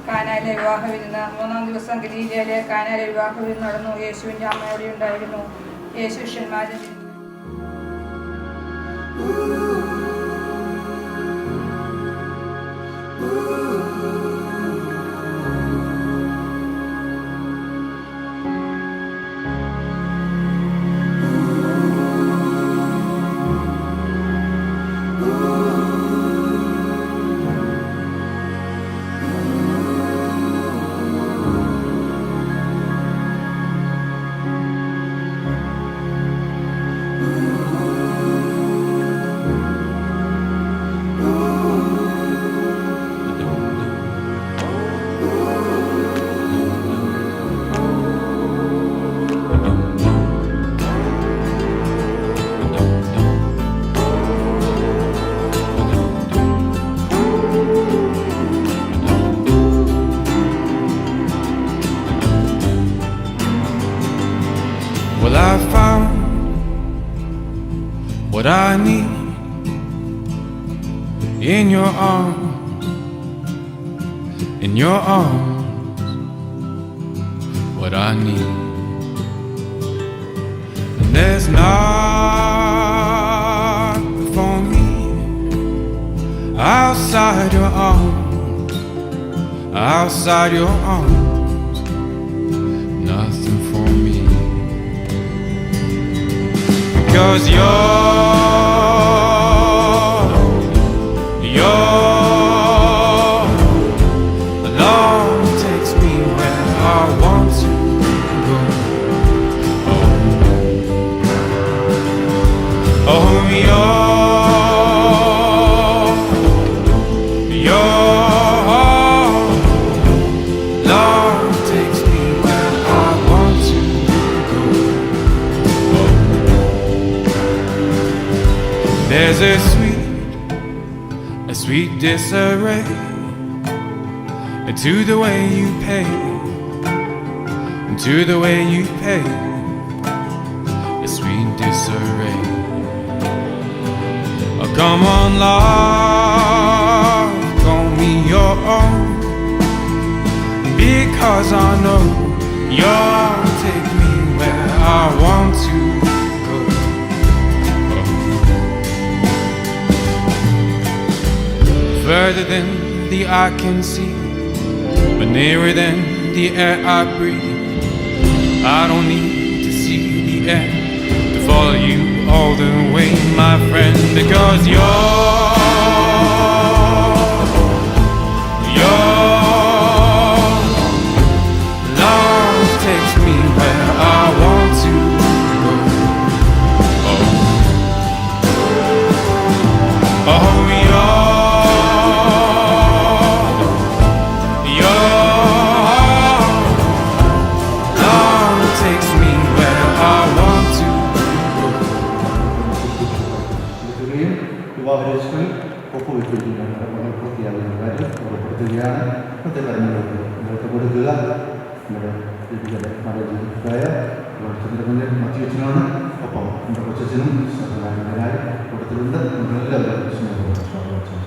കാനായിലെ വിവാഹ വിരുന്ന് 3-ാം ദിവസം ഗലീലയിലെ കാനായിലെ വിവാഹ വിരുന്ന് നടന്നു. യേശുവിൻ്റെ അമ്മ അവിടെ ഉണ്ടായിരുന്നു. യേശു ശിഷ്യന്മാരും Well, I found what I need in your arms, in your arms, what I need. And there's not for me outside your arms, outside your arms, nothing for me. Because your love takes me where I want to go. Oh, There's a sweet disarray to the way you pay, to the way you pay, a sweet disarray. Oh, come on, love, call me your own, because I know you'll take me where I want to go. Further than the eye can see, but nearer than the air I breathe. I don't need to see the air to follow you all the way, my friend, because your love takes me where I want to go. Oh, വിവാഹരജിസ്റ്ററിൽ ഒപ്പുവെച്ചിരിക്കുകയാണ്. നമ്മൾ പൂർത്തിയാകുന്ന കാര്യം ഉറപ്പെടുത്തുകയാണ്. ഇന്നത്തെ കാര്യങ്ങളിലേക്ക് നിങ്ങൾക്ക് കൊടുക്കുക. നമ്മുടെ രീതികളുടെ മാതാപിതാക്കളായ ലോകത്തിൻ്റെ മുന്നിൽ മധ്യച്ഛനാണ്. ഒപ്പം നമ്മുടെ കൊച്ചച്ഛനും സഹകാരങ്ങളായി കൊടുത്തിട്ടുണ്ട്. നമ്മളെല്ലാവരും സ്നേഹത്തോടെ സ്വാഗതം ചെയ്യുന്നു.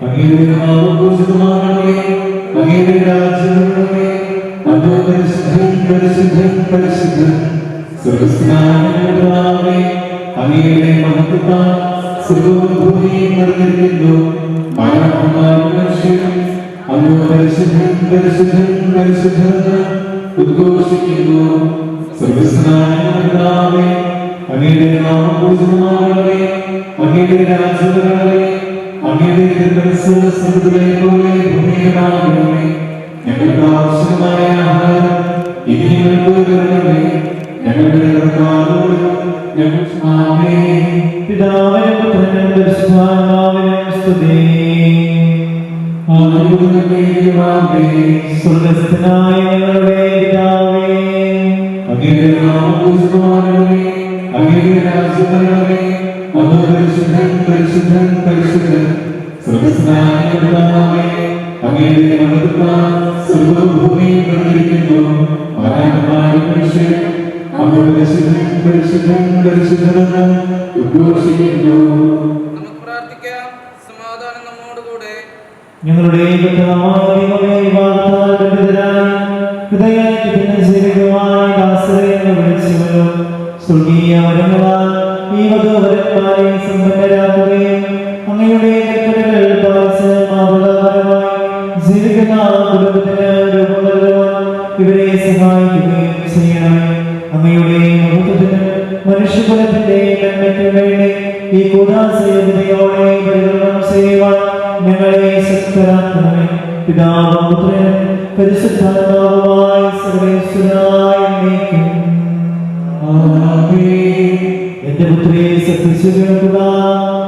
അങ്ങയുടെ നാമം പൂജിതമാകണമേ, അങ്ങയുടെ രാജ്യം വരണമേ, പരിശുദ്ധൻ പരിശുദ്ധൻ പരിശുദ്ധൻ സ്വർഗ്ഗസ്ഥനായ അങ്ങയുടെ മഹത്വത്താൽ സ്വർഗ്ഗവും ഭൂമിയും നിറഞ്ഞിരിക്കുന്നു. അങ്ങ് പരിശുദ്ധൻ പരിശുദ്ധൻ പരിശുദ്ധൻ ഉദ്ഘോഷിക്കുന്നു. സ്വർഗ്ഗസ്ഥനായ അങ്ങയുടെ നാമം പൂജിതമാകണമേ. അങ്ങയുടെ രാജ്യം വരണമേ. അങ്ങയുടെ തിരുമനസ്സ് സ്വർഗ്ഗത്തിലെ പോലെ ഭൂമിയിലുമാകണമേ. ഞങ്ങൾക്ക് ആവശ്യമായ ആഹാരം ഇനി ഞങ്ങൾക്ക് തരണമേ. ഞങ്ങളുടെ കടക്കാരോട് ഞങ്ങൾ പിതാവിനും പുത്രനും പരിശുദ്ധാത്മാവിനും സ്തുതി. സ്വർഗ്ഗസ്ഥനായ ഞങ്ങളുടെ പിതാവേ, അങ്ങയുടെ നാമം പൂജിതമാകണമേ. അങ്ങയുടെ രാജ്യം വരണമേ. അങ്ങ് പരിശുദ്ധൻ പരിശുദ്ധൻ പരിശുദ്ധൻ സ്വർഗ്ഗസ്ഥനായ പിതാവേ, അങ്ങയുടെ മഹത്വത്താൽ സ്വർഗ്ഗവും ഭൂമിയും നിറഞ്ഞിരിക്കുന്നു. മനുഷ്യൻ അങ്ങ് പരിശുദ്ധൻ പരിശുദ്ധൻ പരിശുദ്ധനെന്ന് ഉദ്ഘോഷിക്കുന്നു. നമുക്ക് പ്രാർത്ഥിക്കാം. സമാധാനം നമ്മോടുകൂടെ. ഞങ്ങളുടെ സ്വർഗീയ വരങ്ങളാൽ ഈ വകവരന്മാരെ സമ്പന്നരാക്കുകയും അങ്ങയുടെ കൽപ്പനകൾ പാലിച്ച് മാതൃകാപരമായി ജീവിക്കുന്ന കുടുംബത്തിന് രൂപം നൽകുവാൻ ഇവരെ സഹായിക്കുകയും ചെയ്യണമേ. അങ്ങയുടെ മഹത്വത്തിന് മനുഷ്യകുലത്തിന്റെ നന്മയ്ക്ക് വേണ്ടി ഈ കൂടാശയോടെ പരികരണം ചെയ്യുവാൻ ഞങ്ങളെ ശക്തരാക്കണമേ. പിതാവും പുത്രനും പരിശുദ്ധാത്മാവുമായ സർവേശ്വരനായ നീക്കും. എന്റെ പുത്രിയെ സത്യശീലക്കുക.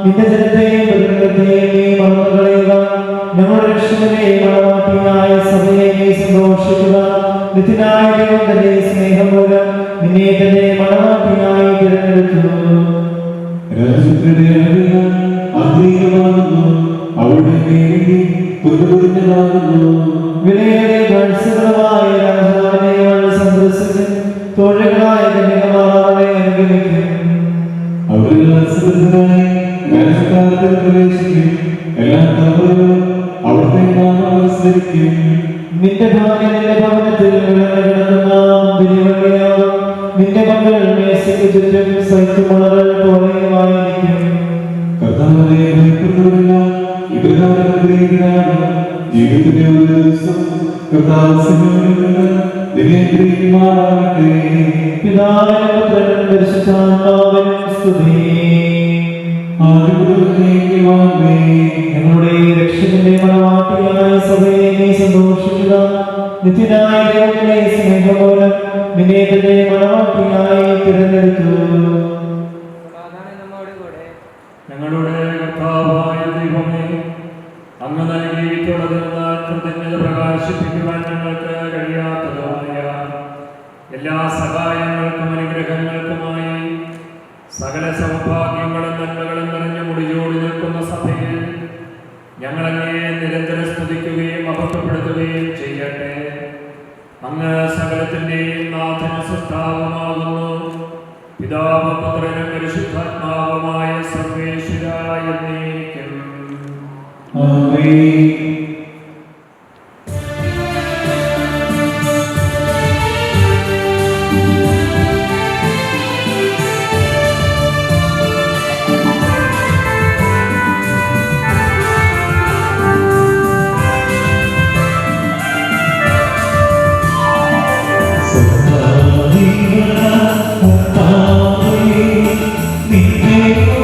നിന്റെ ജനത്തെയും പ്രതികളെയും നീ മറന്നുകളയുക. ഞങ്ങളുടെ രക്ഷകനെ മണവാട്ടിയായ സഭയെ നീ സന്തോഷിക്കുക. നിത്യനായ ദൈവത്തിന്റെ സ്നേഹം മൂലം നിന്നെ തന്നെ മണവാട്ടിയായി തിരഞ്ഞെടുത്തു. വിലയേറിയ കാഴ്ചകളായ രാജാവിനെ സന്ദർശിച്ച് തോഴകളായ കന്യകമാരെ അനുഗമിക്കും. നിന്റെ ഭാര്യ നിന്റെ ഭവനത്തിൽ നിന്റെ മക്കൾ മേശയ്ക്ക് ചുറ്റും സൈറ്റുമുളകൾ പോലെയുമായിരിക്കും. പിതാവിനും പുത്രനും പരിശുദ്ധാത്മാവിനും സ്തുതി. ഞങ്ങളുടെ രക്ഷകന്റെ മണവാട്ടിയായ സഭയെ നീ സന്തോഷിക്കുക. നിത്യനായ ദൈവത്തിന്റെ സ്നേഹം മൂലം നിന്നെ തന്നെ മണവാട്ടിയായി തിരഞ്ഞെടുത്തു. ഞങ്ങളുടെ കർത്താവായ ദൈവമേ, അങ്ങ് നൽകിയിട്ടുള്ളതെന്ന കൃതജ്ഞത പ്രകാശിപ്പിക്കുവാൻ ഞങ്ങൾക്ക് കഴിയാത്തതുമായ എല്ലാ സഹായങ്ങൾക്കും അനുഗ്രഹങ്ങൾക്കുമായി സകല സൗഭാഗ്യങ്ങളും നന്മകളും നിറഞ്ഞ മുടിയോടി നിൽക്കുന്ന സഭയിൽ ഞങ്ങളങ്ങേ നിരന്തരം സ്തുതിക്കുകയും മഹത്വപ്പെടുത്തുകയും ചെയ്യട്ടെ. അങ്ങ് സകലത്തിൻ്റെയും നാഥനും സൃഷ്ടാവുമാകുന്നു. പിതാവും പുത്രനും പരിശുദ്ധാത്മാവുമായ സർവേശ്വരായ എന്നേക്കും. ആമേൻ. നിന്നെ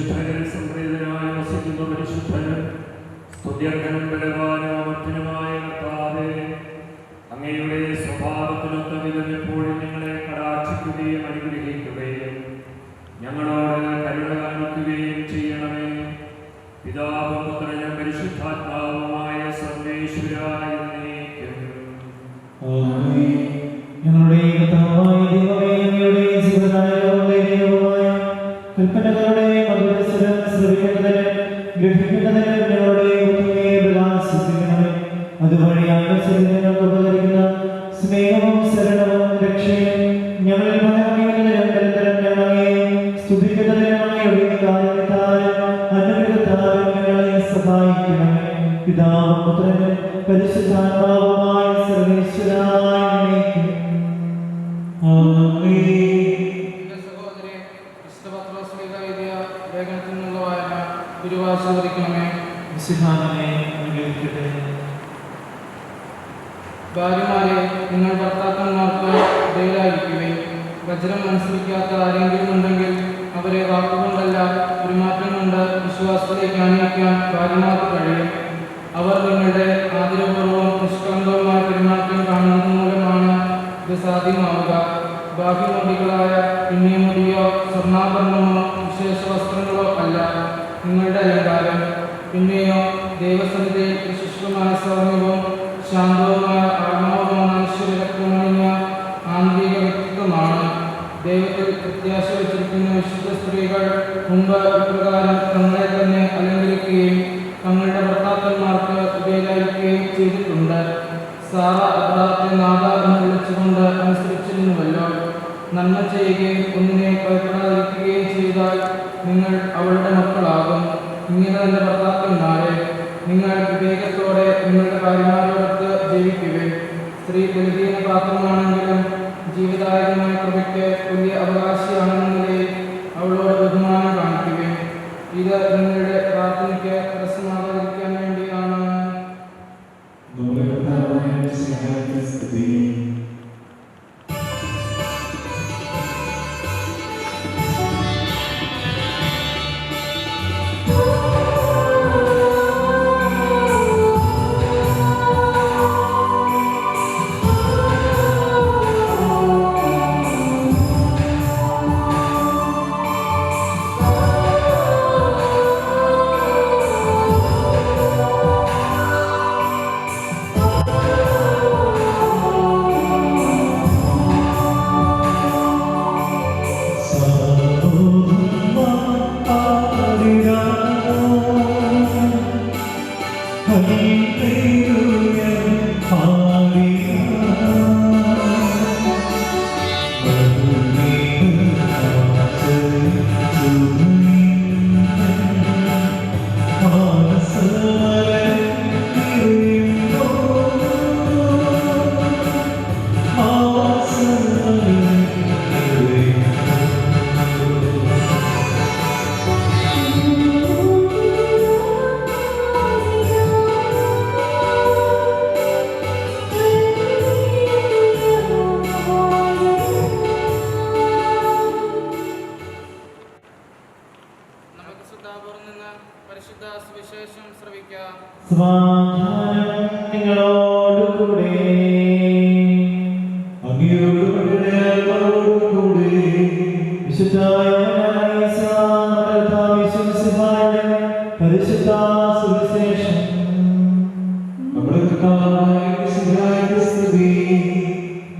പരിശുദ്ധരിൽ സംപ്രീതനായി വസിക്കുന്ന പരിശുദ്ധനും സ്തുത്യർഹനും ബലവാനും അമർത്യനുമായ കർത്താവേ, അങ്ങയുടെ സ്വഭാവത്തിനൊത്ത വിധം എപ്പോഴും ഞങ്ങളെ കടാക്ഷിക്കുകയും അനുഗ്രഹിക്കുകയും ഞങ്ങളോട് കരുണ കാണിക്കുകയും ചെയ്യണമേ. പിതാവും പുത്രനും പരിശുദ്ധാത്മാവുമായ സർവേശ്വരായ എന്നേക്കും. ഞങ്ങളുടെ കർത്താവായ ദൈവമേ, അങ്ങയുടെ ജീവനായ ദൈവമായ കൽപ്പനകളുടെ മധുരസ്വരം ശ്രവിക്കുന്നതിന് ഗ്രഹിക്കുന്നതിന് ഞങ്ങളുടെ ബുദ്ധിയെ പ്രകാശിപ്പിക്കണമേ. അതുവഴി ഞങ്ങൾക്ക് ഉപകരിക്കുന്ന സ്നേഹവും ശരണവും രക്ഷയും ഞങ്ങളിൽ പകർന്നിരുന്നതിനും നിരന്തരം ഞങ്ങളെ സ്തുതിക്കുന്നതിനും അങ്ങയുടെ കാരുണ്യത്താലും അനുഗ്രഹത്താലും ഞങ്ങളെ സഹായിക്കണമേ. പിതാവും പുത്രനും പരിശുദ്ധാത്മാവുമായ സർവേശ്വരായ എന്നേക്കും. ആമേൻ. എന്റെ സഹോദരി വിശുദ്ധപത്രോസ്ലീഹ ലേഖനത്തിൽ നിന്നുള്ള വായന ഗുരുവാശീർവദിക്കണമേ. വിശുദ്ധാത്മാവേ, അനുഗ്രഹിക്കട്ടെ. ഭാര്യമാരെ, നിങ്ങൾ ഭർത്താക്കന്മാർക്ക് ദയവായിരിക്കുകയും വജ്രം അനുസരിക്കാത്ത ആരെങ്കിലും ഉണ്ടെങ്കിൽ അവരെ വാക്കുകൊണ്ടല്ല പെരുമാറ്റം കൊണ്ട് വിശ്വാസത്തിലേക്ക് ആനയിക്കാൻ ഭാര്യമാർക്ക് കഴിയും. അവർ നിങ്ങളുടെ ആദരപൂർവ്വം നിഷ്കളങ്കവുമായ പെരുമാറ്റം കാണുന്നത് മൂലമാണ് ഇത് സാധ്യമാവുക. ബാഹ്യമൊഴികളായ പിന്നിയമൊഴിയോ സ്വർണ്ണാഭരണമോ വിശേഷ വസ്ത്രങ്ങളോ അല്ല നിങ്ങളുടെ അലങ്കാരം. പിന്നെയോ ദൈവസന്നിധിയിൽ വിശിഷ്ടമായ സൗമ്യവും ശാന്തവുമായ ആത്മാവുമാണ് ഈശ്വരരക്തമണിഞ്ഞ ആന്തരിക വ്യക്തിത്വമാണ്. ദൈവത്തിൽ പ്രത്യാശ വച്ചിരിക്കുന്ന വിശുദ്ധ സ്ത്രീകൾ മുമ്പ് ഇപ്രകാരം തങ്ങളെ തന്നെ അലങ്കരിക്കുകയും തങ്ങളുടെ ഭർത്താക്കന്മാർക്ക് ഉപയോഗിക്കുകയും ചെയ്തിട്ടുണ്ട്. സാറ അബ്രാഹത്തെ നാഥ എന്ന് വിളിച്ചുകൊണ്ട് അനുസരിച്ചിരുന്നുവല്ലോ. നന്മ ചെയ്യുകയും ഒന്നിനെ ഭയപ്പെടാതിരിക്കുകയും ചെയ്താൽ നിങ്ങൾ അവളുടെ മക്കളാകും. ഇങ്ങനെ തന്നെ ഭർത്താക്കന്മാരെ, നിങ്ങൾ വിവേകത്തോടെ നിങ്ങളുടെ ഭാര്യമാരോടൊത്ത് ജീവിക്കുകയും സ്ത്രീ ബലഹീന പാത്രമാണെങ്കിലും ജീവിതായകമായ കൃപയ്ക്ക് വലിയ അവകാശിയാണെന്ന നിലയിൽ അവളോട് ബഹുമാനം കാണിക്കുകയും ഇത് നിങ്ങളുടെ പ്രാർത്ഥനയ്ക്ക് തടസ്സമാകാതിരിക്കാൻ വേണ്ടിയാണ്.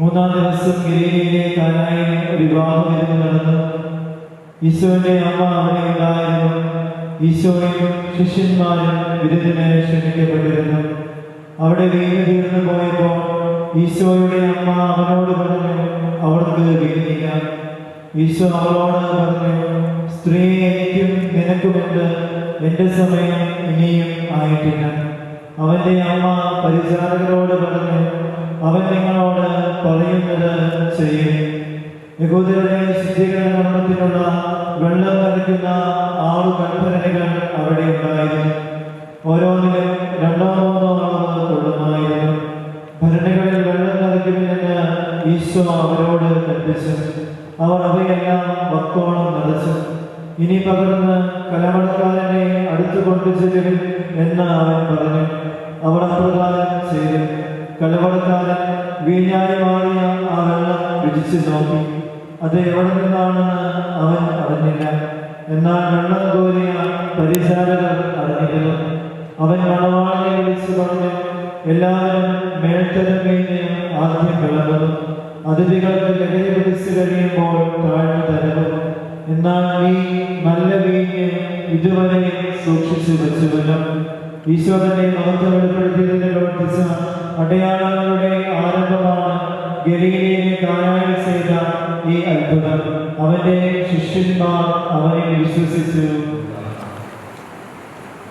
മൂന്നാം ദിവസം ഗലീലയിലെ കാനായിൽ ഒരു വിവാഹം നടന്നു. ഈശോയുടെ അമ്മ അവിടെ ഉണ്ടായിരുന്നു. ഈശോയും ശിഷ്യന്മാരും വിരുന്നിന് ക്ഷണിക്കപ്പെട്ടിരുന്നു. അവിടെ വീണ് തീർന്നു പോയപ്പോൾ ഈശോയുടെ അമ്മ അവനോട് പറഞ്ഞു, അവൾക്ക് വീണില്ല. ഈശോ അവളോട് പറഞ്ഞു, സ്ത്രീ, എനിക്കും നിനക്കുമുണ്ട്, എൻ്റെ സമയം ഇനിയും ആയിട്ടില്ല. അവൻ്റെ അമ്മ പരിചാരകരോട് പറഞ്ഞു, അവൻ നിങ്ങളോട് പറയുന്നത് ചെയ്യും. യഹൂദരുടെ ശുദ്ധീകരണ കർമ്മത്തിനുള്ള വെള്ളം നിറയ്ക്കുന്ന 6 കൽഭരണികൾ അവിടെ ഉണ്ടായിരുന്നു. ഓരോന്നിലും 2-3 അളവ് കൊള്ളുമായിരുന്നു. ഭരണികളിൽ വെള്ളം നിറയ്ക്കുമെന്ന് ഈശോ അവരോട് കൽപ്പിച്ചു. അവർ അവയെല്ലാം വക്കോളം നിറച്ചു. ഇനി പകർന്ന് കലമടക്കാരനെ അടുത്തു കൊണ്ടു ചെല്ലുവിൻ എന്ന് അവൻ പറഞ്ഞു. അവർ അപ്രകാരം ചെയ്തു. കലമടക്കാരൻ വീഞ്ഞായി മാറിയ ആ വെള്ളം രുചിച്ചു നോക്കി. അത് എവിടെ നിന്നാണെന്ന് അവൻ അറിഞ്ഞില്ല. എന്നാൽ വെള്ളം കോരിയ പരിചാരകർ അറിഞ്ഞിരുന്നു. അവൻ മണവാളിനെ വിളിച്ചു പറഞ്ഞു, എല്ലാവരും മേൽത്തരം വീഞ്ഞ് ആദ്യം വിളമ്പുന്നു, അതിഥികൾക്ക് ലഹരി പിടിച്ചു കഴിയുമ്പോൾ താഴ്ന്നു തരുന്നു. എന്നാൽ നീ നല്ല വീഞ്ഞ് ഇതുവരെ സൂക്ഷിച്ചു വെച്ചുവല്ലോ. ഈശോനെ മഹത്വം വെളിപ്പെടുത്തിയതിന് പ്രവർത്തിച്ച അടയാളങ്ങളുടെ ആരംഭമാണ് ഗലീലയിലെ കാനായിൽ ചെയ്ത ഈ അത്ഭുതം. അവന്റെ ശിഷ്യന്മാർ അവനെ വിശ്വസിച്ചു.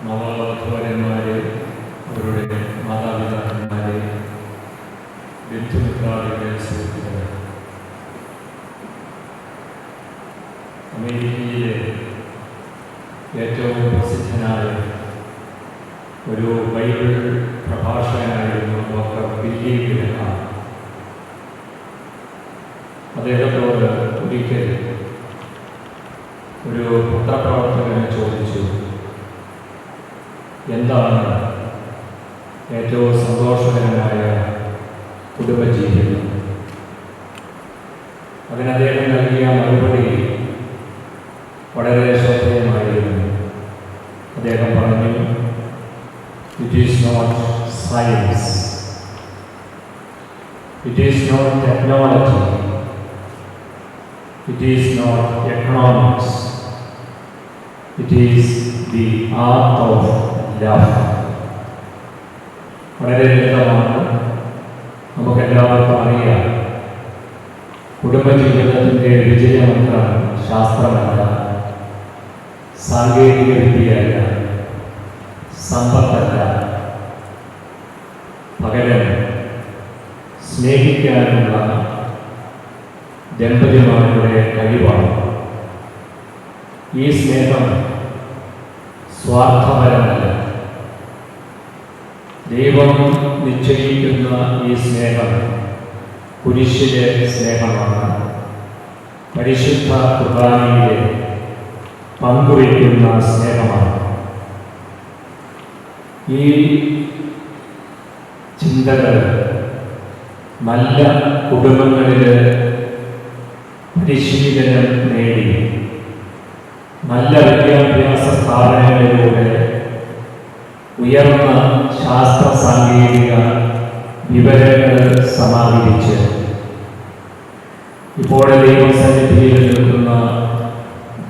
നവവധൂവരന്മാരെ, അവരുടെ മാതാപിതാക്കന്മാരെ, ബന്ധുമിത്രാദികളെ, സുഹൃത്തുക്കളെ, അമേരിക്കയിലെ ഏറ്റവും പ്രസിദ്ധനായ ഒരു ബൈബിൾ പ്രഭാഷകനായിരുന്നു ഡോക്ടർ ബില്ലി ഗ്രഹാം. അദ്ദേഹത്തോട് ഒരിക്കൽ ഒരു പത്രപ്രവർത്തകനെ ചോദിച്ചു, എന്താണ് ഏറ്റവും സന്തോഷകരമായ കുടുംബജീവിതം? അതിന് അദ്ദേഹം നൽകിയ മറുപടി വളരെ ശ്രദ്ധേയമായിരുന്നു. അദ്ദേഹം പറഞ്ഞു, it is not science, it is not technology, it is not economics, it is the art of love. വളരെ ലളിതമാണ്, നമുക്കെല്ലാവർക്കും അറിയാം. കുടുംബജീവിതത്തിൻ്റെ വിജയമന്ത്രം ശാസ്ത്രമല്ല, സാങ്കേതിക വിദ്യയല്ല, സമ്പത്തല്ല, പകരം സ്നേഹിക്കാനുള്ള ദമ്പതിമാരുടെ കഴിവാണ്. ഈ സ്നേഹം സ്വാർത്ഥപരമല്ല. ദൈവം നിശ്ചയിക്കുന്ന ഈ സ്നേഹം കുരിശിലെ സ്നേഹമാണ്. പരിശുദ്ധ കുർബാനയിലെ പങ്കുവയ്ക്കുന്ന സ്നേഹമാണ്. ഈ ചിന്തകൾ നല്ല കുടുംബങ്ങളിൽ പരിശീലനം നേടി നല്ല വിദ്യാഭ്യാസ സ്ഥാപനങ്ങളിലൂടെ ഉയർന്ന ശാസ്ത്ര സാങ്കേതിക വിവരങ്ങൾ സമാഹരിച്ച് ഇപ്പോൾ ദൈവസന്നിധിയിൽ നിൽക്കുന്ന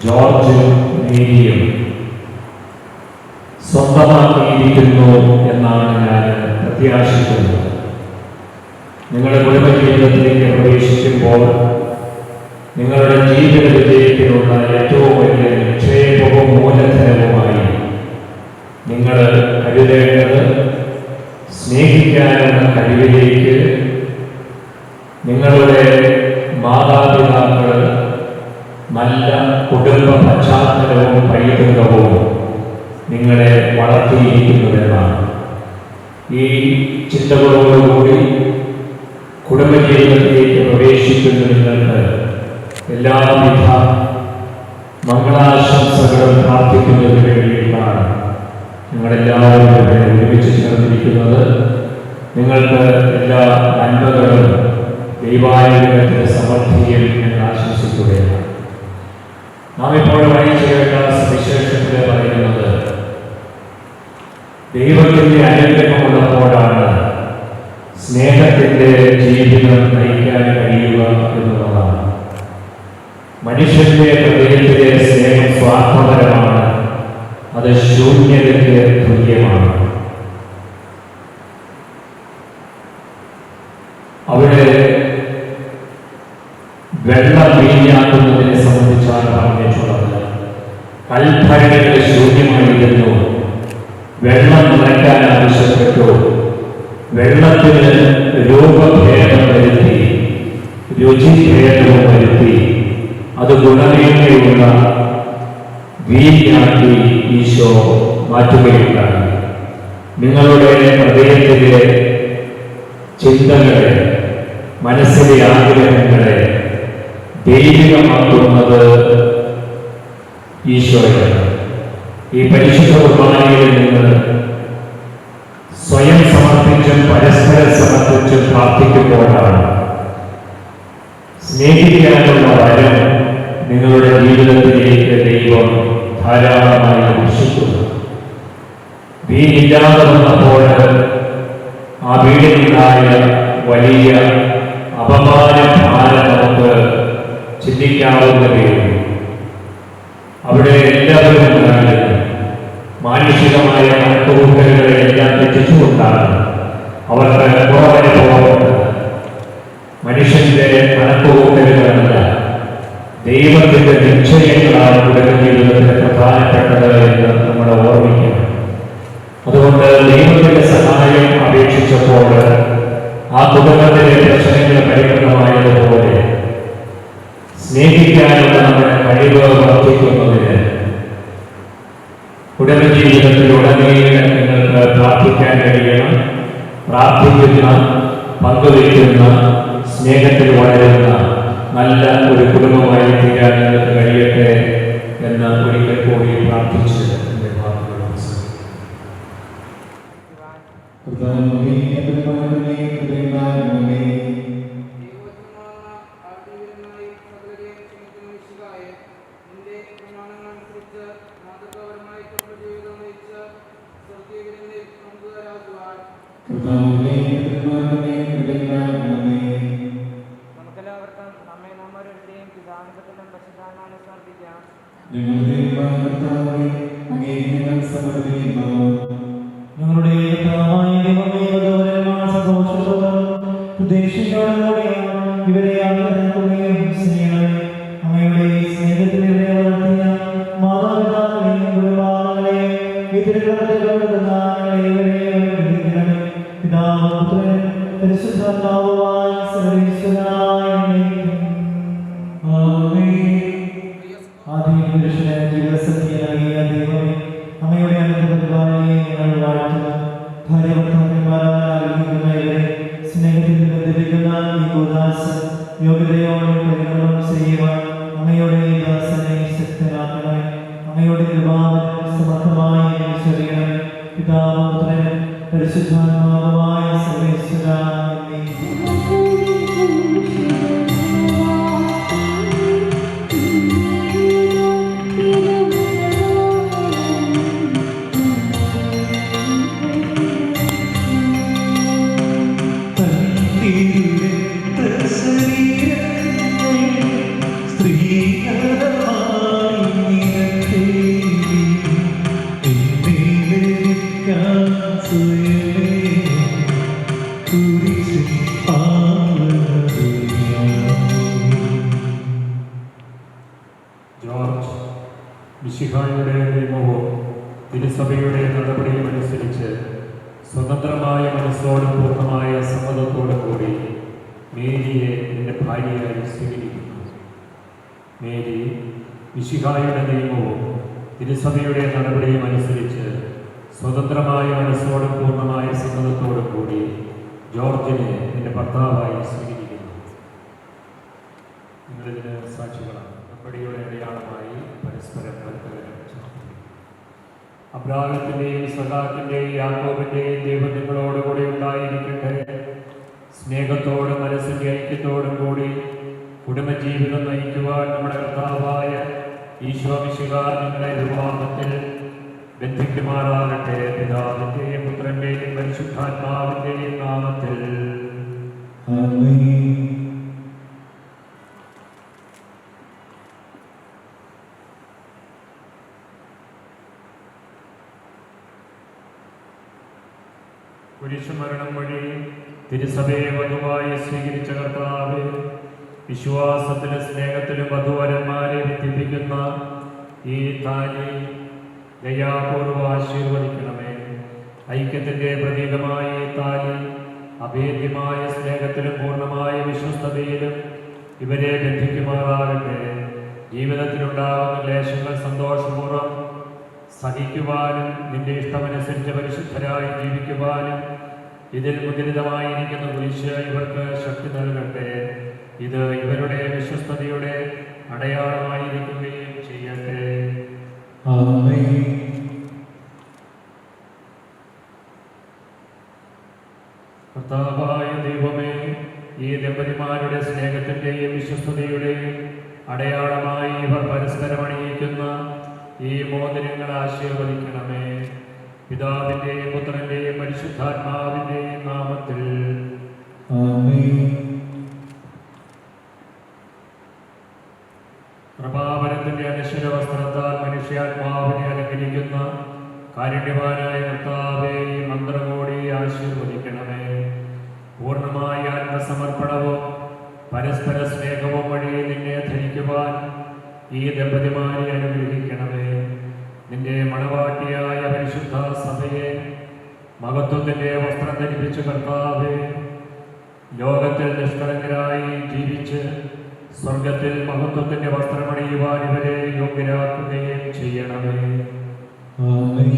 ജോർജ് മേരിയും സ്വന്തമാക്കിയിരിക്കുന്നു എന്നാണ് ഞാൻ പ്രത്യാശിക്കുന്നത്. നിങ്ങളുടെ കുടുംബജീവിതത്തിലേക്ക് പ്രവേശിക്കുമ്പോൾ നിങ്ങളുടെ ജീവിത വിജയത്തിനുള്ള ഏറ്റവും വലിയ നിക്ഷേപവും മൂലധനവുമായി നിങ്ങൾ കരുതേണ്ടത് സ്നേഹിക്കാനുള്ള കഴിവിലേക്ക് നിങ്ങളുടെ മാതാപിതാക്കൾ നല്ല കുടുംബ പശ്ചാത്തലവും പൈതൃകവും നിങ്ങളെ വളർത്തിയിരിക്കുന്നതെന്നാണ്. ഈ ചിന്തകളോടുകൂടി കുടുംബജീവിതത്തിലേക്ക് പ്രവേശിക്കുന്ന നിങ്ങൾക്ക് എല്ലാവിധ മംഗളാശംസകളും പ്രാർത്ഥിക്കുന്നതിന് വേണ്ടിയിട്ടാണ് നിങ്ങളെല്ലാവരും ഇവിടെ ഒരുമിച്ച് ചേർന്നിരിക്കുന്നത്. നിങ്ങൾക്ക് എല്ലാ നന്മകളും ദൈവാനുഗ്രഹത്തിന്റെ സമൃദ്ധിയിൽ എന്ന് ആശംസിക്കുകയാണ്. നാം ഇപ്പോൾ വായിച്ചു കേട്ട സുവിശേഷത്തിൽ പറയുന്നത് ദൈവത്തിന്റെ അനുഗ്രഹമുള്ളപ്പോഴാണ് സ്നേഹത്തിന്റെ ജീവിതം നയിക്കാൻ കഴിയുക എന്നുള്ളതാണ്. മനുഷ്യന്റെ ഹൃദയത്തിലെ സ്നേഹം സ്വാർത്ഥപരമാണ്, അത് ശൂന്യതയ്ക്ക് തുല്യമാണ്. അവിടെ വെള്ളം വീഞ്ഞാക്കുന്നതിനെ സംബന്ധിച്ചാണ് പറഞ്ഞിട്ടുള്ളത്. കൽഭരണികൾ ശൂന്യമായിരുന്നു, വെള്ളം നിറയ്ക്കാൻ ആവശ്യപ്പെട്ടു. വെള്ളത്തിന് രൂപഭേദം വരുത്തി, രുചിഭേദവും വരുത്തി, അത് ഗുണമേന്മയുള്ള വീഞ്ഞാക്കി ഈശോ മാറ്റുകയുണ്ടായി. നിങ്ങളുടെ ഹൃദയത്തിലെ ചിന്തകളെ, മനസ്സിലെ ആഗ്രഹങ്ങളെ ദൈവികമാക്കുന്നത് ഈശോയാണ്. ഈ പരിശുദ്ധ കുർബാനയിൽ നിന്ന് സ്വയം സമർപ്പിച്ചും പരസ്പരം സമർപ്പിച്ചും പ്രാർത്ഥിക്കുമ്പോഴാണ് സ്നേഹിക്കാനുള്ള വരം നിങ്ങളുടെ ജീവിതത്തിലേക്ക് ദൈവം ധാരാളമായി വർഷിക്കുന്നു. വീടില്ലാതെ വന്നപ്പോൾ ആ വീടിനുണ്ടായ വലിയ അപമാനം നമുക്ക് ചിന്തിക്കാവുന്നവയാണ്. അവിടെ എല്ലാവരും ഉണ്ടായിരുന്നു. മാനുഷികമായ കണക്കുകൂട്ടലുകളെല്ലാം തെറ്റിച്ചുകൊണ്ടാണ് അവർക്ക് കുറവനുഭവപ്പെട്ടത്. മനുഷ്യന്റെ കണക്കുകൂട്ടലുകളല്ല, ദൈവത്തിന്റെ നിശ്ചയങ്ങളാണ് കുടുംബ ജീവിതത്തിന് പ്രധാനപ്പെട്ടത് എന്ന് നമ്മൾ ഓർമ്മിക്കണം. അതുകൊണ്ട് ദൈവത്തിന്റെ സഹായം അപേക്ഷിച്ചപ്പോൾ ആ കുടുംബത്തിലെ പ്രശ്നങ്ങൾ പരിമിതമായതുപോലെ സ്നേഹിക്കാനുള്ള നമ്മുടെ കഴിവ് വർദ്ധിക്കുന്നതിന് കുടുംബജീവിതത്തിലുടനീളം നിങ്ങൾക്ക് പ്രാർത്ഥിക്കാൻ കഴിയണം. പ്രാർത്ഥിക്കുന്ന, പങ്കുവയ്ക്കുന്ന, സ്നേഹത്തിൽ വളരുന്ന നല്ല ഒരു കുടുംബമായി തീരാൻ നിങ്ങൾക്ക് കഴിയട്ടെ എന്ന് ഒരിക്കൽ കൂടി പ്രാർത്ഥിച്ച് എൻ്റെ വാക്കുകൾ നമുക്കെല്ലാവർക്കും നമ്മെ നമ്മോരോരുത്തരെയും പിതാവിനും പശുധാനാണ് സമർപ്പിക്കാം. ഞങ്ങളുടെ പ്രതീക്ഷയോടെ ഇവരെ ആഗ്രഹിക്കുകയും സ്നേഹങ്ങളെ അമ്മയുടെ സ്നേഹത്തിൽ ഇവരെ വളർത്തിയ മാതാപിതാക്കളെയും കുടുംബാംഗങ്ങളെയും പിതാവ് പുത്രൻ പരിശുദ്ധാത്മാവുമായ സർവ്വേശ്വരനായ ആദ്യ പുരുഷനെ ദിവസത്തിനായ ദൈവമേ, അമ്മയുടെ അനുഗ്രഹങ്ങളെ ഞങ്ങൾ വാഴ്ത്തുന്നു. ഭാര്യഭർത്താക്കന്മാരായിരിക്കുന്നവരെ സ്നേഹത്തിൽ ബന്ധിപ്പിക്കുന്ന ഈ ഉദാസൻ യോഗ്യതയോടെ പരിഗണനം ചെയ്യുവാൻ അമ്മയുടെ ദാസനെ ശക്തനാക്കണമേ. അമ്മയുടെ കൃപാവനം സമർത്ഥമായി ചെറിയണമേ. പിതാവ് പുത്രൻ പരിശുദ്ധാത്മാവുമായ സർവ്വേശ്വരനായ ജോർജ് മിശിഹായുടെ നിയമവും തിരുസഭയുടെ നടപടിയും അനുസരിച്ച് സ്വതന്ത്രമായ മനസ്സോടും പൂർണ്ണമായ സമ്മതത്തോടും കൂടി മേരിയെ എൻ്റെ ഭാര്യയായി സ്വീകരിക്കുന്നു. മേരി മിശിഹായുടെ നിയമവും തിരുസഭയുടെ നടപടിയും അനുസരിച്ച് സ്വതന്ത്രമായ മനസ്സോടും പൂർണ്ണമായ സമ്മതത്തോടും കൂടി ജോർജിനെ എൻ്റെ ഭർത്താവായി സ്വീകരിക്കുന്നു. നിങ്ങളിതിന് സാക്ഷികളാണ്. നടപടിയുടെ അടയാളമായി പരസ്പരം പരസ്പരം അബ്രാഹത്തിൻ്റെയും സഹാക്കിൻ്റെയും യാക്കോബിൻ്റെയും ദൈവം നിങ്ങളോടുകൂടി ഉണ്ടായിരിക്കട്ടെ. സ്നേഹത്തോടും മനസ്സിൻ്റെ ഐക്യത്തോടും കൂടി കുടുംബജീവിതം നയിക്കുവാൻ നമ്മുടെ കർത്താവായ ഈശോ മിശിഹാ നിങ്ങളെ വിവാഹത്തിൽ ബന്ധിക്കുമാറാകട്ടെ. പിതാവിൻ്റെയും പുത്രൻ്റെയും പരിശുദ്ധാത്മാവിൻ്റെയും നാമത്തിൽ. കുരിശുമരണം വഴി തിരുസഭയെ വധുവായി സ്വീകരിച്ച കർത്താവേ, വിശ്വാസത്തിലും സ്നേഹത്തിലും വധുവരന്മാരെ വിദ്യപ്പിക്കുന്ന ഈ താലി ദയാപൂർവ്വം ആശീർവദിക്കണമേ. ഐക്യത്തിൻ്റെ പ്രതീകമായ ഈ താലി അഭേദ്യമായ സ്നേഹത്തിലും പൂർണ്ണമായ വിശ്വസ്തതയിലും ഇവരെ ബന്ധിക്കുമാറാകട്ടെ. ജീവിതത്തിലുണ്ടാകുന്ന ക്ലേശങ്ങൾ സന്തോഷപൂർവ്വം സഹിക്കുവാനും നിന്റെ ഇഷ്ടമനുസരിച്ച് പരിശുദ്ധരായി ജീവിക്കുവാനും ഇതിൽ മുദ്രിതമായിരിക്കുന്ന കുരിശ് ഇവർക്ക് ശക്തി നൽകട്ടെ. ഇത് ഇവരുടെ വിശ്വസ്തതയുടെ അടയാളമായിരിക്കുകയും ചെയ്യട്ടെ. ആമേൻ. സ്നേഹത്തിൻ്റെയും വിശ്വസ്തതയുടെയും അടയാളമായി ഇവർ പരസ്പരം അണിയിക്കുന്ന ഈ മോതിരങ്ങൾ ആശീർവദിക്കണമേ. പിതാവിൻ്റെയും പുത്രൻ്റെയും പരിശുദ്ധാത്മാവിൻ്റെയും നാമത്തിൽ ആമേൻ. പ്രഭാവനത്തിൻ്റെ അനശ്വര വസ്ത്രത്താൽ മനുഷ്യാത്മാവിനെ അലങ്കരിക്കുന്ന കാരുണ്യവാനായ കർത്താവേ, ഈ മന്ത്രകോടി ആശീർവദിക്കണമേ. പൂർണ്ണമായ ആത്മസമർപ്പണവും പരസ്പര സ്നേഹവും വഴി നിന്നെ ധരിക്കുവാൻ ഈ ദമ്പതിമാരെ അനുഗ്രഹിക്കണമേ. നിന്റെ മണവാട്ടിയായ പരിശുദ്ധ സഭയെ മഹത്വത്തിൻ്റെ വസ്ത്രം ധരിപ്പിച്ച കർത്താവേ, ലോകത്തിൽ നിഷ്കളങ്കരായി ജീവിച്ച് സ്വർഗത്തിൽ മഹത്വത്തിൻ്റെ വസ്ത്രമണിയുവാൻ ഇവരെ യോഗ്യരാക്കുകയും ചെയ്യണമേ. ആമേൻ.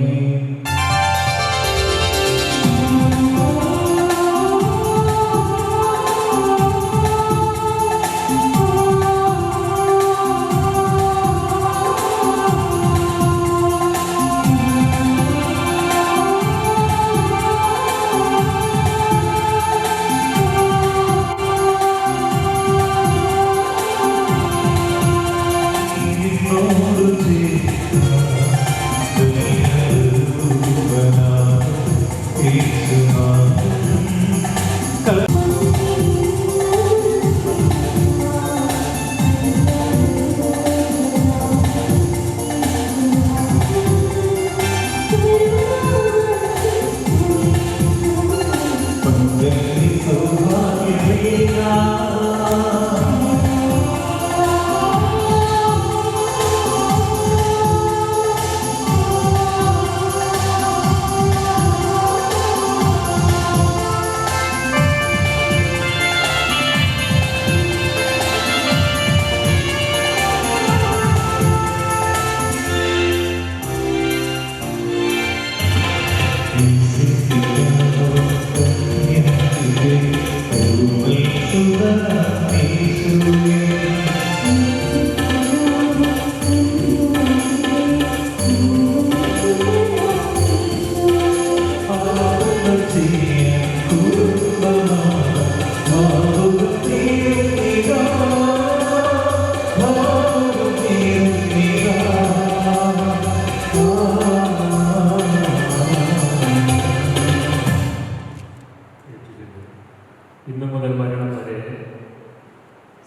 ഇന്നു മുതൽ മരണം വരെ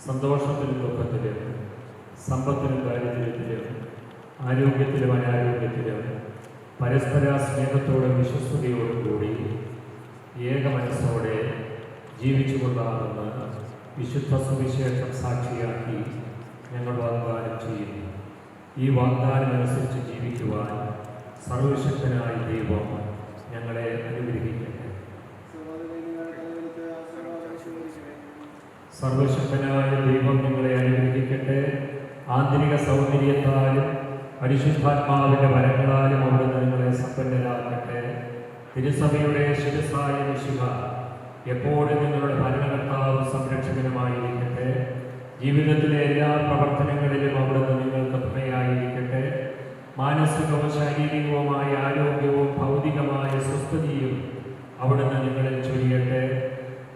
സന്തോഷത്തിലും ദുഃഖത്തിലും സമ്പത്തിലും ദാരിദ്ര്യത്തിലും ആരോഗ്യത്തിലും അനാരോഗ്യത്തിലും പരസ്പര സ്നേഹത്തോടും വിശ്വസ്തയോടും കൂടി ഏക മനസ്സോടെ ജീവിച്ചു കൊള്ളാമെന്ന് വിശുദ്ധ സുവിശേഷം സാക്ഷിയാക്കി ഞങ്ങൾ വാഗ്ദാനം ചെയ്യുന്നു. ഈ വാഗ്ദാനം അനുസരിച്ച് ജീവിക്കുവാൻ സർവശക്തനായ ദൈവം ഞങ്ങളെ അനുഗ്രഹിക്കട്ടെ. സർവശക്തനായ ദൈവം നിങ്ങളെ അനുഗ്രഹിക്കട്ടെ. ആന്തരിക സൗന്ദര്യത്താലും പരിശുദ്ധാത്മാവിൻ്റെ വരങ്ങളാലും അവിടുന്ന് നിങ്ങളെ സമ്പന്നരാക്കട്ടെ. തിരുസഭയുടെ ശിരസായ വിശുദ്ധ എപ്പോഴും നിങ്ങളുടെ ഭരണകർത്താവും സംരക്ഷകനുമായിരിക്കട്ടെ. ജീവിതത്തിലെ എല്ലാ പ്രവർത്തനങ്ങളിലും അവിടുന്ന് നിങ്ങൾക്ക് തുണയായിരിക്കട്ടെ. മാനസികവും ശാരീരികവുമായ ആരോഗ്യവും ഭൗതികമായ സ്വസ്ഥതയും അവിടുന്ന് നിങ്ങളിൽ ചൊരിയട്ടെ.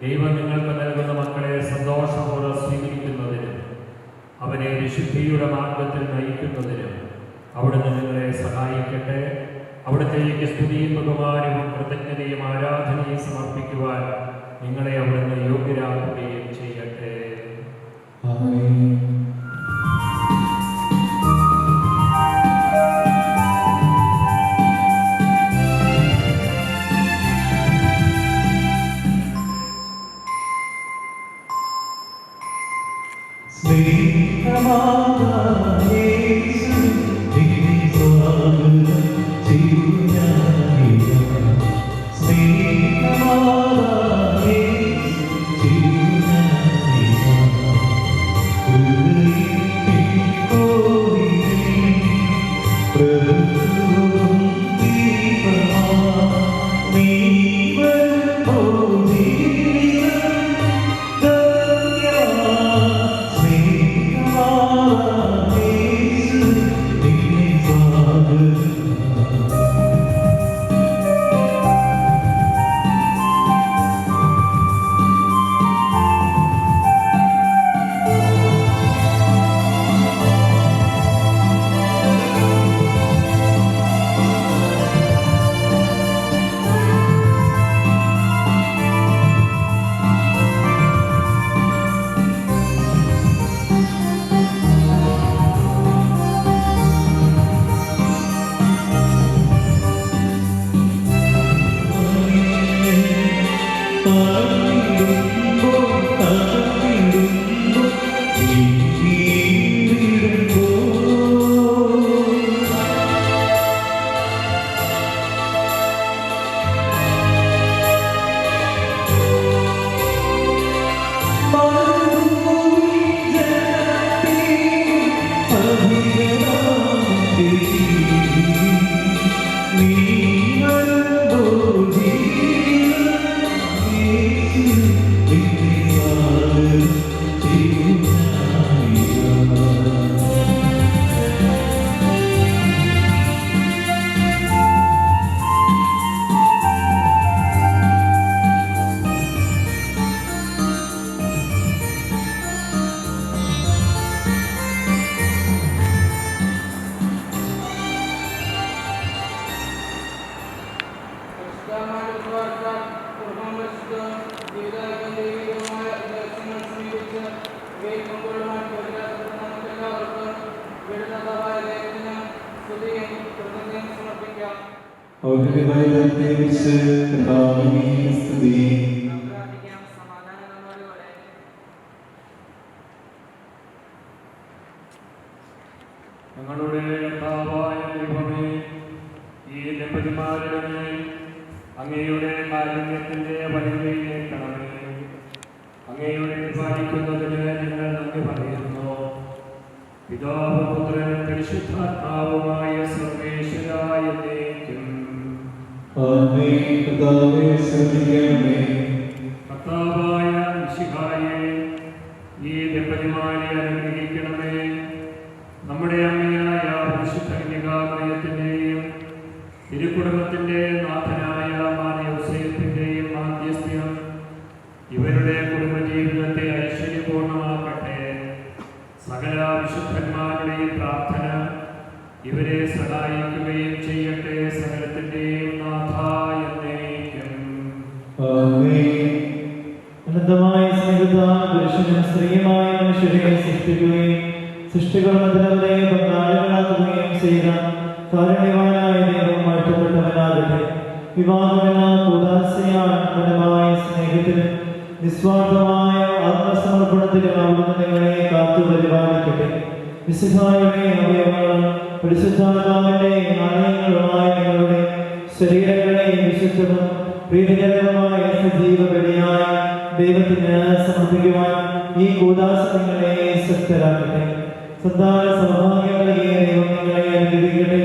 ദൈവം നിങ്ങൾക്ക് നൽകുന്ന മക്കളെ സന്തോഷപൂർവ്വം സ്വീകരിക്കുന്നതിനും അവരെ വിശുദ്ധിയുടെ മാർഗത്തിൽ നയിക്കുന്നതിനും അവിടുന്ന് നിങ്ങളെ സഹായിക്കട്ടെ. അവിടുത്തേക്ക് സ്തുതിയും ബഹുമാനവും കൃതജ്ഞതയും ആരാധനയും സമർപ്പിക്കുവാൻ നിങ്ങളെ അവിടുന്ന് യോഗ്യരാക്കുകയും ചെയ്യട്ടെ. ആമേൻ. സ്നേഹമാ ഞങ്ങളുടെ കർത്താവായ ദൈവമേ, ഈ ദമ്പതിമാരുടെ മേൽ അങ്ങയുടെ കാരുണ്യത്തിന്റെ പരിധിയിലേക്കണമേ. അങ്ങയുടെ പാലിക്കുന്നതിന് ഞങ്ങൾ നന്ദി പറയുന്നു. പിതാവ് പുത്രൻ പരിശുദ്ധാത്മാവുമായ സർവേശ്വരായ എന്നേക്കും. കർത്താവായ മിശിഹായേ, ഈ ദമ്പതിമാരെ അനുഗ്രഹിക്കണമേ. നമ്മുടെ അമ്മയായ പരിശുദ്ധ കന്യകാമറിയത്തിന്റെയും തിരുക്കുടുംബത്തിന്റെ നാഥനായ മാർ യോസേഫിന്റെയും മാധ്യസ്ഥ്യം ഇവരുടെ കുടുംബജീവിതത്തെ ഐശ്വര്യപൂർണമാക്കട്ടെ. സകല വിശുദ്ധന്മാരുടെയും പ്രാർത്ഥന ഇവരെ സഹായിക്കുകയും ചെയ്യട്ടെ. സകലത്തിന്റെയും നാഥ എന്നേക്കും. അനന്തമായ സ്നേഹത്താൽ പുരുഷനും സ്ത്രീയുമായ മനുഷ്യരെ സൃഷ്ടിക്കുകയും സൃഷ്ടികൾ അതിനവരെ പങ്കാളികളാക്കുകയും ചെയ്ത കാരുണ്യവാനായ ദൈവം വാഴ്ത്തപ്പെട്ടവനാകട്ടെ. വിവാഹമെന്ന കൂദാശയാത്മകമായ സ്നേഹത്തിലും നിസ്വാർത്ഥമായ ആത്മസമർപ്പണത്തിലും അവിടുന്ന് നിങ്ങളെ കാത്തു പരിപാലിക്കട്ടെ. വിശുദ്ധായുടെ അവയവങ്ങളും പരിശുദ്ധാത്മാവിന്റെ ആലയങ്ങളുമായ നിങ്ങളുടെ ശരീരങ്ങളെ വിശുദ്ധവും പ്രീതികരവുമായ സജീവ ബലിയായ ദൈവത്തിന് സമർപ്പിക്കുവാൻ ഈ കൂദാശ നിങ്ങളെ ശക്തരാക്കട്ടെ. സന്താന സൗഭാഗ്യങ്ങളെ ദൈവം നിങ്ങളെ അനുഗ്രഹിക്കട്ടെ.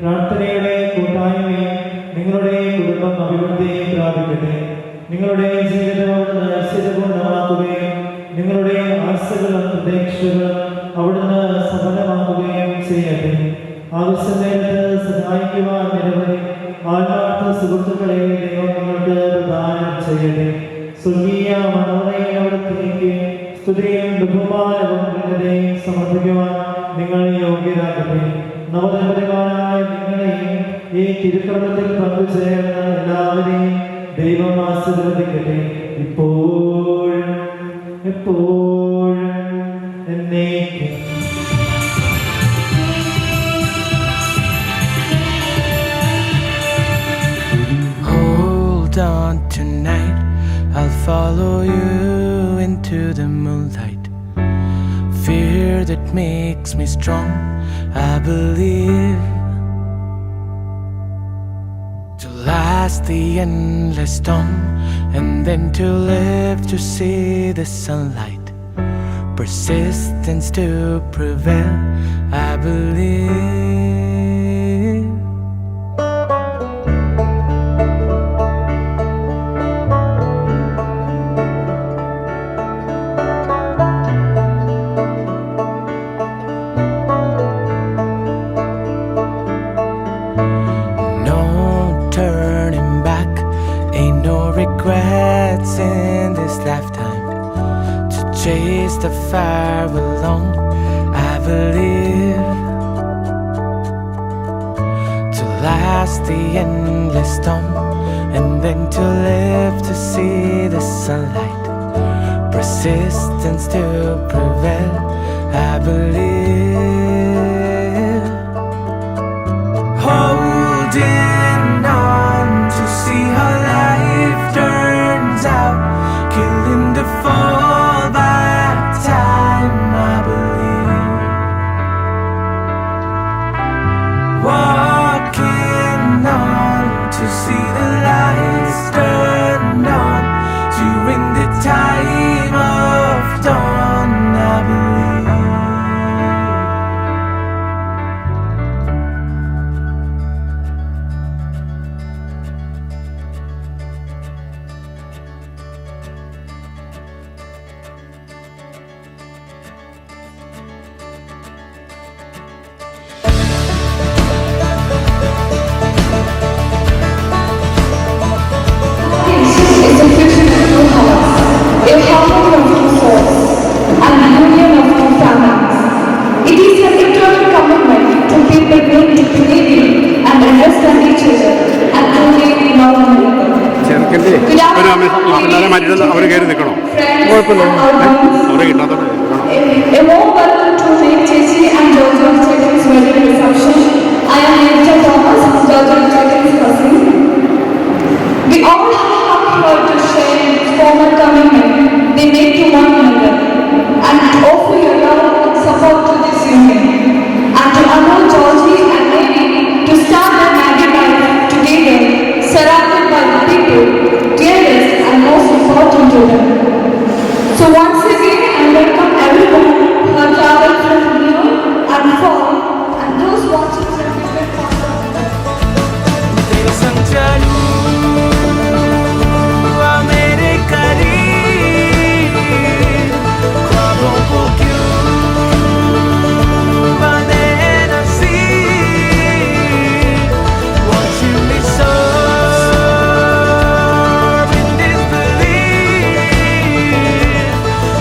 പ്രാർത്ഥനയുടെ കൂട്ടായ്മയും നിങ്ങളുടെ കുടുംബം അഭിവൃദ്ധിയും പ്രാപിക്കട്ടെ. നിങ്ങളുടെ ജീവിതം അവിടുന്ന് ഐശ്വര്യപൂർണ്ണമാക്കുകയും നിങ്ങളുടെ ആശകളും പ്രതീക്ഷകളും അവിടുന്ന് സഫലമാക്കുകയും ചെയ്യട്ടെ. ആവശ്യ നേരത്ത് സഹായിക്കുവാൻ നിരവധി ആത്മാർത്ഥ സുഹൃത്തുക്കളെ ദൈവം നിങ്ങൾക്ക് പ്രദാനം ചെയ്യട്ടെ. സ്വർഗീയ മനോഹരയിൽ അവിടത്തേക്ക് സ്തുതിയും ബഹുമാനവും കൃതയും സമർപ്പിക്കുവാൻ നിങ്ങൾ യോഗ്യരാകട്ടെ. നവദമ്പതിമാരായ നിങ്ങളെയും ഈ തിരുക്രമത്തിൽ പങ്കുചേർന്ന എല്ലാവരെയും ദൈവം ആശീർവദിക്കട്ടെ. ഇപ്പോഴും എപ്പോഴും എന്നേക്കും. Hold on tonight, I'll follow you into the moonlight. Fear that makes me strong, I believe. To last the endless storm, and then to live to see the sunlight. Persistence to prevail, I believe. No turning back, ain't no regrets in this lifetime. To chase the fire alone, I believe. To last the endless storm, and then to live to see the sunlight. Persistence to prevail, I believe. Holding on to see how life turns out. പിള്ളേരെ മാറ്റിയിട്ട് അവർ കയറി നിൽക്കണോ? കുഴപ്പമില്ല. അവരെ കിട്ടാത്തോടെ A warm welcome to make Chechi and Jojo Chechi's wedding reception. I am Nita Thomas, Jojo Chechi's cousin. We all have heard to share in formal commitment they make to one another and offer your love and support to this union. And to allow Georgie and Mary to start their married life together, surrounded by the people dearest and most important to them. So once again, I welcome everyone who have traveled from near and far, and those watching from different parts of the world. तेरे संग चलूं आ मेरे करीब, ख्वाबों को क्यों बने नसीब, watching me soar in disbelief.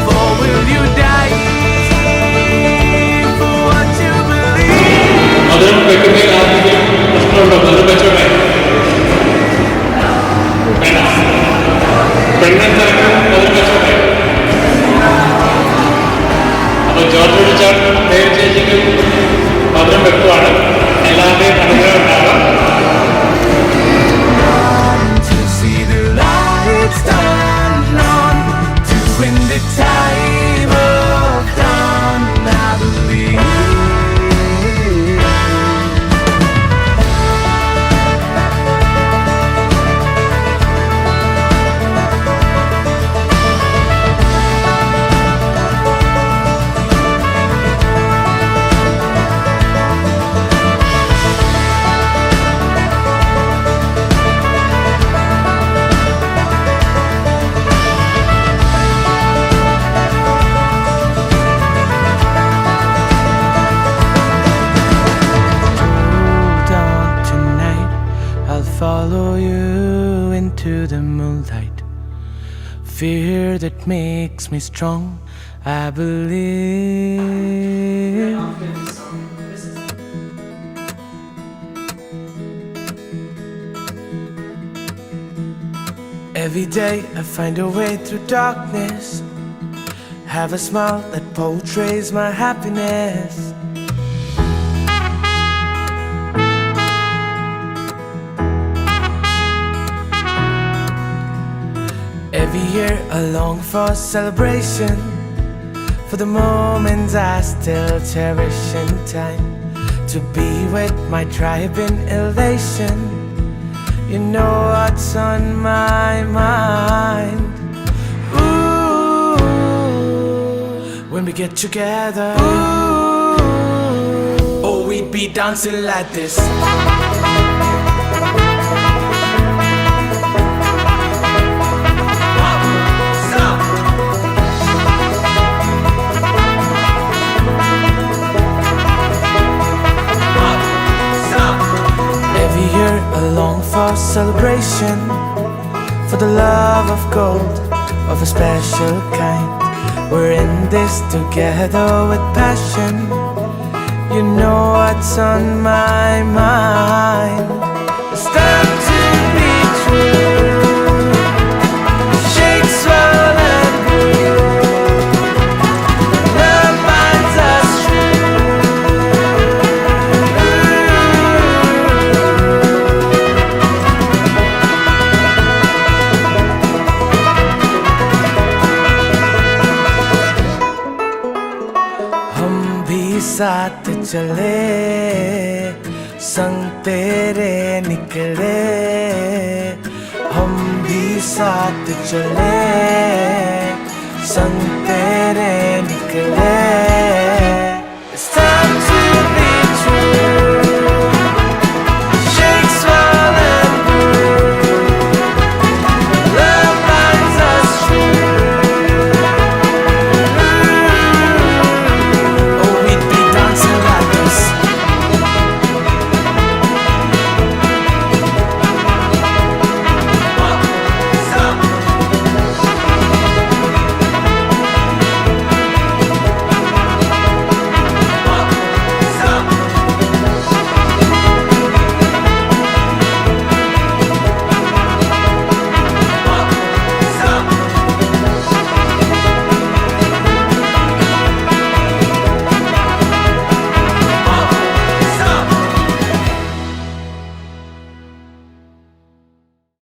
For will you die for what you believe? അതിനും വെക്കുന്നതിൽ ആർക്കെങ്കിലും പ്രശ്നമുണ്ടോ? അത് വെച്ചോട്ടെ. പെണ്ണെടുത്തിറക്കും അതിന് വെച്ചോട്ടെ. അപ്പോൾ ജോർജ് വിളിച്ചാൽ ദേവ് ചേച്ചിക്ക് മധുരം വെക്കുവാണ്. എല്ലാവരുടെയും അനുഗ്രഹം ഉണ്ടാകാം. To see the lights turn on, to win the time of dawn, I believe. Hold on tonight, I'll follow you into the moonlight. Fear that makes me strong, I believe. Every day I find a way through darkness, have a smile that portrays my happiness. Every year I long for celebration, for the moments I still cherish in time, to be with my tribe in elation. You know what's on my mind. Ooh, when we get together, ooh, oh, we'd be dancing like this. Every year I long for celebration, for the love of gold, of a special kind. We're in this together with passion. You know what's on my mind. It's time to be true. Shake, swirl and breathe. Love binds us साथ चले, संग तेरे निकले, हम भी साथ चले, संग तेरे निकले.